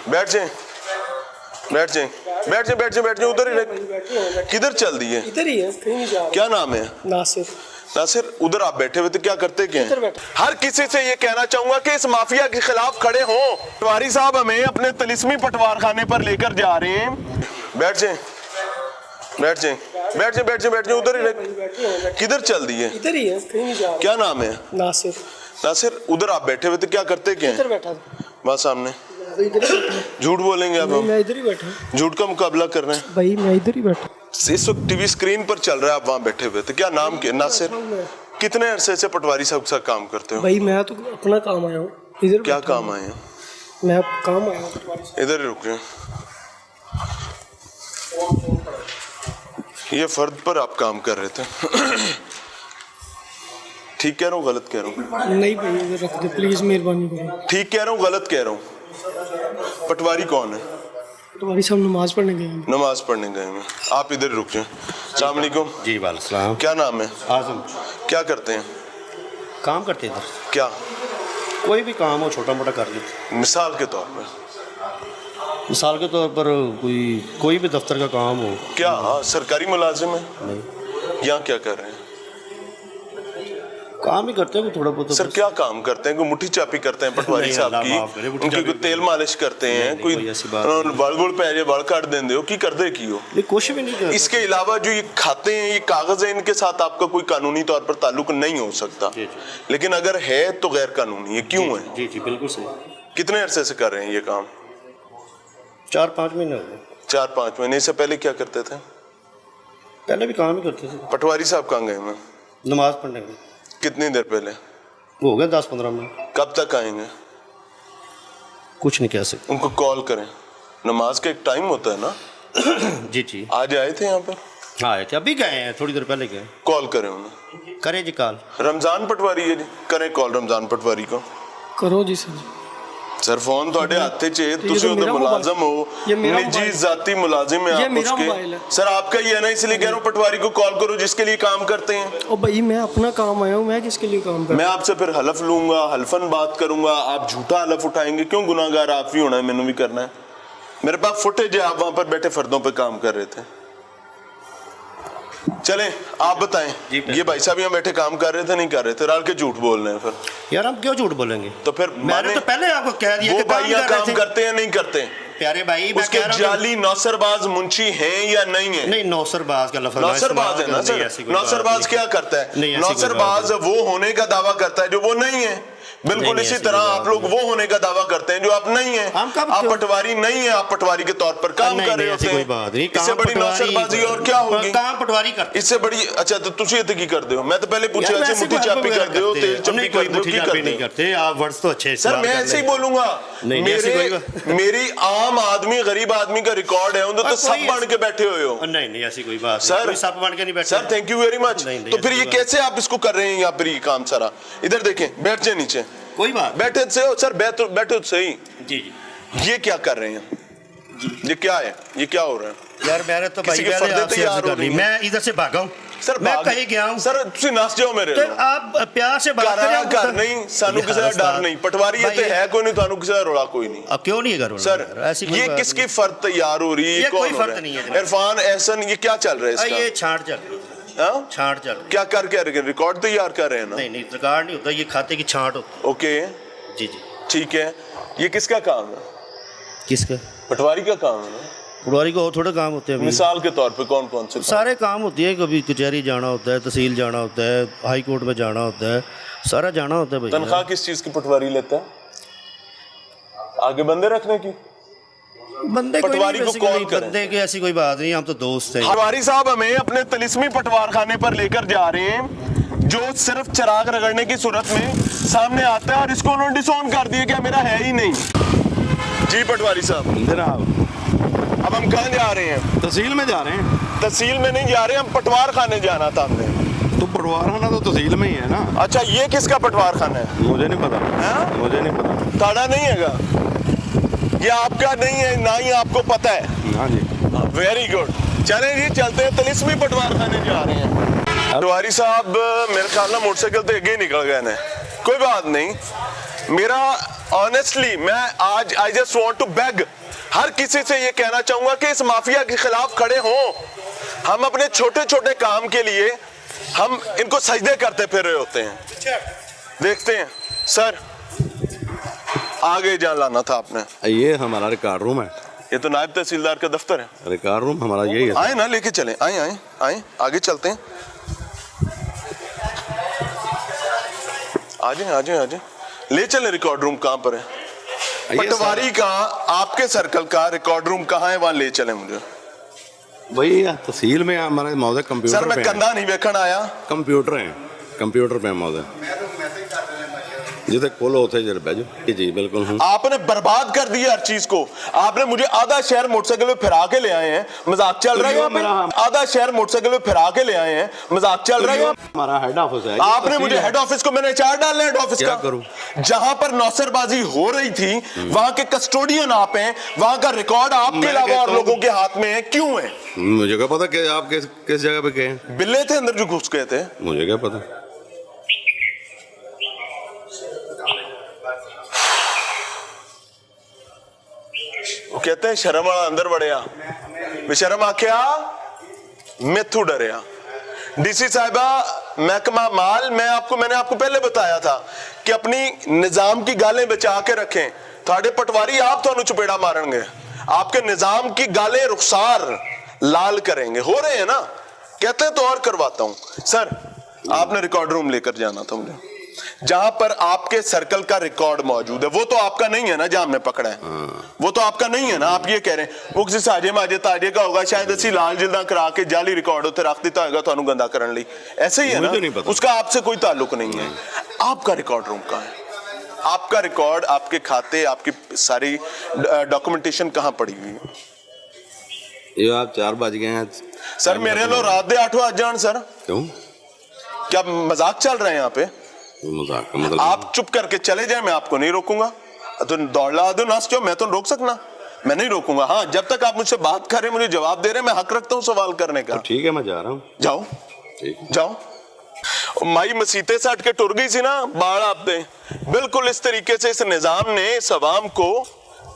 बैठ जाए बैठ जाए बैठ जाए बैठ जाए बैठ जाए उधर ही रह। किधर चल दिए? इधर ही है, कहीं नहीं जा रहा। क्या नाम है? नासिर। नासिर, उधर आप बैठे हुए थे, क्या करते क्या हैं? हर किसी से ये कहना चाहूंगा कि इस माफिया के खिलाफ खड़े हों। पटवारी साहब हमें अपने तिलिस्मी पटवार खाने पर लेकर जा रहे हैं। बैठ जाए बैठ जाए बैठ जाए बैठ जाए बैठ जाए उधर ही रह। किधर चल दिए? इधर ही है, कहीं नहीं जा रहा। क्या नाम है? नासिर। नासिर, उधर आप बैठे हुए थे, क्या करते क्या हैं? इधर बैठा था। वहाँ सामने। इधर ही बैठा। झूठ बोलेंगे अब हम? मैं इधर ही बैठा। झूठ का मुकाबला कर रहे हैं भाई मैं इधर ही बैठा। इस वक्त टीवी स्क्रीन पर चल रहा है, आप वहाँ बैठे हुए थे। क्या नाम क्या? नासिर, कितने अरसे से पटवारी साहब के साथ काम करते हो? भाई मैं तो अपना काम आया हूँ इधर। क्या काम आए हैं? मैं काम आया हूँ पटवारी साहब। इधर ही रुक रहे हैं। ये फर्द पर आप काम कर रहे थे। ठीक कह रहा हूँ गलत कह रहा हूँ? नहीं भाई इधर रख दे प्लीज, मेहरबानी करो। ठीक कह रहा हूँ गलत कह रहा हूँ? पटवारी कौन है? पटवारी साहब नमाज पढ़ने गए हैं। नमाज पढ़ने गए हैं, आप इधर रुक जाए। अस्सलाम वालेकुम। जी वालेकुम। क्या नाम है? आजम। क्या करते हैं? काम करते इधर, क्या? कोई भी काम हो छोटा मोटा कर लेते। मिसाल के तौर पर? मिसाल के तौर पर कोई भी दफ्तर का काम हो। क्या सरकारी मुलाजिम है? नहीं, यहाँ क्या कर रहे हैं? काम ही करते हैं थोड़ा बहुत। सर क्या काम करते हैं? कोई मुट्ठी चापी करते हैं पटवारी साहब की? उनकी कोई तेल मालिश करते हैं? कोई बड़ बुड़ पै बड़ काट देंगे हो की करते की हो? ये कुछ भी नहीं करते। इसके अलावा जो ये खाते हैं, ये कागज है, इनके साथ आपका कोई कानूनी तौर पर ताल्लुक नहीं हो सकता। लेकिन अगर है तो गैर कानूनी है, क्यों है? जी जी बिल्कुल सही। कितने अरसे से कर रहे हैं ये काम? 4-5 महीने हो गए। 4-5 महीने। से पहले क्या करते थे? पहले भी काम ही करते थे। पटवारी साहब कहाँ गए हैं? नमाज पढ़ने गए। कितनी देर पहले? हो गए 10-15 मिनट। कब तक आएंगे? कुछ नहीं कह सकते। उनको कॉल करें, नमाज का एक टाइम होता है ना। जी जी। आज आए थे यहाँ पर? हाँ आए थे, अभी गए हैं, थोड़ी देर पहले गए। कॉल करें उन्हें। करें जी कॉल। रमजान पटवारी है जी, करें कॉल रमजान पटवारी को। करो जी सर। सर फोन ਤੁਹਾਡੇ ਹੱਥ 'ਚ ਹੈ, ਤੁਸੀਂ ਉਹਦੇ ਮੁਲਾਜ਼ਮ ਹੋ, निजी जाती मुलाजिम है आप उसके। सर आपका ही है ना, इसलिए कह रहा हूँ पटवारी को कॉल करो जिसके लिए काम करते हैं। ओ भाई मैं अपना काम आया हूँ, मैं किसके लिए काम कर? मैं आपसे फिर हलफ लूंगा, हल्फन बात करूंगा, आप झूठा हलफ उठाएंगे। क्यों? गुनाहगार आप भी होना है, मैंने भी करना है। मेरे पास फुटेज है, आप वहां पर बैठे फर्दों पे काम कर रहे थे। चले आप बताएं, ये भाई साहब यहाँ बैठे काम कर रहे थे नहीं कर रहे थे? राल के झूठ बोल रहे हैं। फिर यार हम क्यों झूठ बोलेंगे? तो फिर मैंने तो पहले आपको कह दिया वो कि भाई यहाँ काम करते हैं नहीं करते? प्यारे भाई उसके जाली नौसरबाज मुंशी हैं या नहीं है? नहीं, नौसरबाज का लफ्ज़ नौसरबाज है ना सर। नौसरबाज क्या करता है? नौसरबाज वो होने का दावा करता है जो वो नहीं है। बिल्कुल इसी तरह आप लोग वो होने का दावा करते हैं जो आप नहीं है। आप पटवारी नहीं है, आप पटवारी के तौर पर काम कर रहे होते हैं। इससे बड़ी नौसरबाजी और क्या होगी? काम पटवारी करते इससे बड़ी। अच्छा तो तुसी इत्थे की करते हो? मैं तो पहले पूछा ऐसे मुट्ठी चापी करते हो, तेल चप्पी करते हो, की करते नहीं करते? आप वर्ड्स तो अच्छे सर। मैं ऐसे ही बोलूंगा। मेरी आम आदमी गरीब आदमी का रिकॉर्ड है, उन तो सब बन के बैठे हुए हो। नहीं नहीं ऐसी कोई बात सर, सब बन के नहीं बैठे। Sir thank you very much. तो फिर ये कैसे आप इसको कर रहे हैं यहाँ पर ये काम सारा? इधर देखें, बैठ जाए नीचे। कोई बात बैठे से हो सर, बैठो सही। जी जी। ये क्या कर रहे हैं? ये क्या है? ये क्या हो रहा है? यार मैंने तो भाई मैं इधर से भागा हूँ सर। मैं कहीं गया हूँ सर, तुसी नस जाओ मेरे तो आप प्यार से बात करें। कर नहीं, सानू किसी का डर नहीं। पटवारी ये है कोई नहीं, थानू किसी का रोला कोई नहीं। अब क्यों नहीं है घर सर? ये किसकी फर्द तैयार हो रही है? कोई फर्द नहीं है। इरफान एहसन, ये क्या चल रहा है इसका? ये छांट चल रही है। छांट चल रही। क्या कर क्या रहे? रिकॉर्ड तैयार कर रहे हैं ना? नहीं नहीं रिकॉर्ड नहीं होता, ये खाते की छांट होती है। ओके जी जी ठीक है। ये किसका काम है? किसका? पटवारी का काम है ना। पटवारी को और थोड़े काम होते हैं। मिसाल के तौर पे कौन कौन से? सारे काम होते हैं। कभी कचहरी जाना होता है, तहसील जाना होता है, हाई कोर्ट में जाना होता है, सारा जाना होता है। भाई तनख्वाह किस चीज की पटवारी लेता है? आगे बंदे रखने की? बंदे पटवारी को कॉल करें। बंदे की ऐसी कोई बात नहीं, हम तो दोस्त हैं। पटवारी साहब हमें अपने तिलिस्मी पटवार खाने पर लेकर जा रहे हैं, जो सिर्फ चिराग रगड़ने की सूरत में सामने आता है, और इसको उन्होंने डिसऑन कर दिया कि मेरा है ही नहीं। जी पटवारी साहब जनाब, अब हम कहाँ जा रहे हैं? तहसील में जा रहे हैं। तहसील में नहीं जा रहे, हम पटवार खाने जाना था हमने। तो पटवार खाना तो तहसील में ही है ना। अच्छा ये किसका पटवार खाना है? मुझे नहीं पता। मुझे नहीं पता। ताड़ा नहीं है? ये आपका नहीं है ना ही आपको पता है? हाँ जी। Very good. चलें जी चलते हैं, तिलिस्मी पटवार खाने जा रहे हैं। पटवारी साहब मेरे ख्याल में मोटरसाइकिल तो आगे निकल गए ने। कोई बात नहीं, मेरा ऑनेस्टली मैं आज I just want to beg हर किसी से ये कहना चाहूंगा कि इस माफिया के खिलाफ खड़े हों। हम अपने छोटे छोटे काम के लिए हम इनको सजदे करते फिर रहे होते हैं। देखते हैं सर, आगे जान लाना था आपने। ये हमारा रिकॉर्ड रूम है, ये तो नायब तहसीलदार का दफ्तर है। रिकॉर्ड रूम हमारा यही है। आए ना, लेके चलें, आए आए आए, आगे चलते हैं। आ जाए आ जाए आ जाए, ले चले। रिकॉर्ड रूम कहाँ पर है? पटवारी का, आपके सर्कल का रिकॉर्ड रूम कहाँ है? वहां ले चले मुझे। वही तहसील में हमारे महोदय कंप्यूटर सर मैं कंधा नहीं वेखण आया, कंप्यूटर है, कंप्यूटर पे महोदय जिसे खोलो उसे जरा बैजो। जी बिल्कुल हूँ। आपने बर्बाद कर दिया हर चीज को। आपने मुझे आधा शहर मोटरसाइकिल पे फिरा के ले आए हैं, मजाक चल रहा है? आधा शहर मोटरसाइकिल पे फिरा के ले आए हैं, मजाक चल रहा है? हमारा हेड ऑफिस है। आपने मुझे हेड ऑफिस को, मैंने चार डालने हेड ऑफिस का। करूं? जहां पर नौसरबाजी हो रही थी वहां के कस्टोडियन आप हैं, वहां का रिकॉर्ड आपके अलावा और लोगों के हाथ में है, क्यों है? मुझे क्या पता कि आप किस जगह पे गए? बिल्ले थे अंदर जो घुस गए थे। मुझे क्या पता। वो कहते हैं शर्म वाला अंदर बढ़िया, बेशर्म आख्या मैथू डरिया। डीसी साहिबा महकमा माल, मैंने आपको पहले बताया था कि अपनी निजाम की गालें बचा के रखें। थोड़े पटवारी आप तो चुपेड़ा मारेंगे, आपके निजाम की गालें रुखसार लाल करेंगे। हो रहे हैं ना, कहते हैं तो और करवाता हूं। सर आपने रिकॉर्ड रूम लेकर जाना था मुझे, जहां पर आपके सर्कल का रिकॉर्ड मौजूद है। वो तो आपका नहीं है ना, जहां हमने पकड़ा है वो तो आपका नहीं है ना। आप ये कह रहे हैं वो किसी साजे माजे ताजे का होगा, शायद ऐसी लाल जिल्दा करा के जाली रिकॉर्ड होते रख दिता होगा तो गंदा करने ली, ऐसे ही है ना। उसका आपसे कोई ताल्लुक नहीं है। आपका रिकॉर्ड रूम कहाँ है? आपका रिकॉर्ड, आपके खाते, आपकी सारी डॉक्यूमेंटेशन कहाँ पड़ी हुई है? ये आप 4 बज गए हैं सर, मेरे लो रात दे 8 बज जान सर। क्यों? क्या मजाक चल रहे हैं यहाँ पे? मजाक का मतलब? आप चुप करके चले जाए, मैं आपको नहीं रोकूंगा। तो दौड़ ला दो नाच क्यों, मैं तो रोक सकना, मैं नहीं रोकूंगा। हाँ, जब तक आप मुझसे बात कर रहे, मुझे जवाब दे रहे, मैं हक रखता हूँ सवाल करने का। तो ठीक है, मैं जा रहा हूँ। जाओ जाओ। माई मसीते से हट के टुर गई सी ना बाढ़ आपने। बिल्कुल इस तरीके से इस निजाम ने इस अवाम को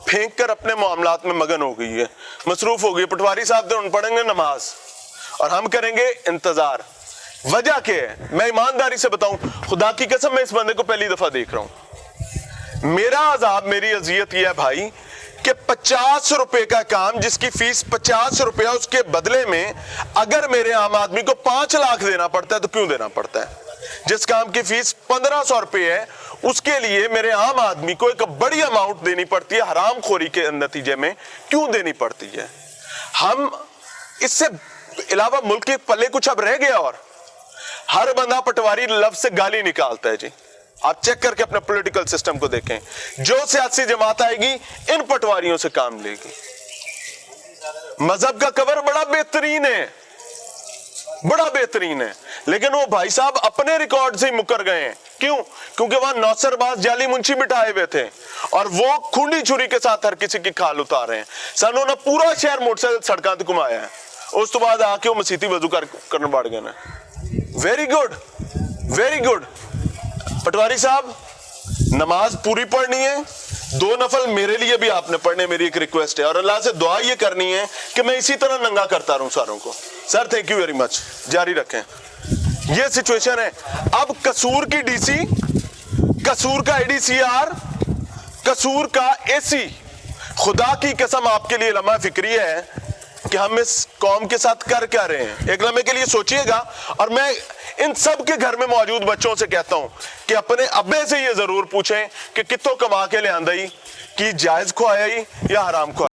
फेंक कर अपने मामलात में मगन हो गई है, मसरूफ हो गई। पटवारी साहब तो पढ़ेंगे नमाज और हम करेंगे इंतजार। वजह क्या है? मैं ईमानदारी से बताऊं, खुदा की कसम, मैं इस बंदे को पहली दफा देख रहा हूं। मेरा अजाब, मेरी अजियत यह है भाई कि 50 रुपए का काम जिसकी फीस 50 रुपया, उसके बदले में अगर मेरे आम आदमी को 5 लाख देना पड़ता है तो क्यों देना पड़ता है? जिस काम की फीस 1500 रुपए है उसके लिए मेरे आम आदमी को एक बड़ी अमाउंट देनी पड़ती है, हरामखोरी के नतीजे में क्यों देनी पड़ती है? हम इससे अलावा मुल्क के पल्ले कुछ अब रह गया? और हर बंदा पटवारी लफ्ज से गाली निकालता है जी। आप चेक करके अपने पॉलिटिकल सिस्टम को देखें, जो सियासी जमात आएगी इन पटवारियों से काम लेगी। मजहब का कवर बड़ा बेहतरीन है, बड़ा बेहतरीन है, लेकिन वो भाई साहब अपने रिकॉर्ड से ही मुकर गए हैं। क्यों? क्योंकि वहां नौसरबाज जाली मुंशी बिठाए हुए थे और वो खूंडी छुरी के साथ हर किसी की खाल उतार रहे हैं। सानू ना पूरा शहर मोटरसाइकिल सड़कों पे घुमाया है, उस तो बाद आके वो मसीती वजू करने बढ़ गए ना। Very good, very good. पटवारी साहब, नमाज पूरी पढ़नी है, 2 नफल मेरे लिए भी आपने पढ़ने, मेरी एक रिक्वेस्ट है, और अल्लाह से दुआ ये करनी है कि मैं इसी तरह नंगा करता रहूं सारों को। Sir thank you very much, जारी रखें। ये सिचुएशन है। अब कसूर की डीसी, कसूर का एडीसीआर, कसूर का एसी, खुदा की कसम आपके लिए लम्हा फिक्री है कि हम इस कौम के साथ कर क्या रहे हैं। एक लम्हे के लिए सोचिएगा। और मैं इन सब के घर में मौजूद बच्चों से कहता हूं कि अपने अब्बे से ये जरूर पूछें कि कितो कमा के ले आंदा ही, कि जायज खुआया ही या हराम खुआया।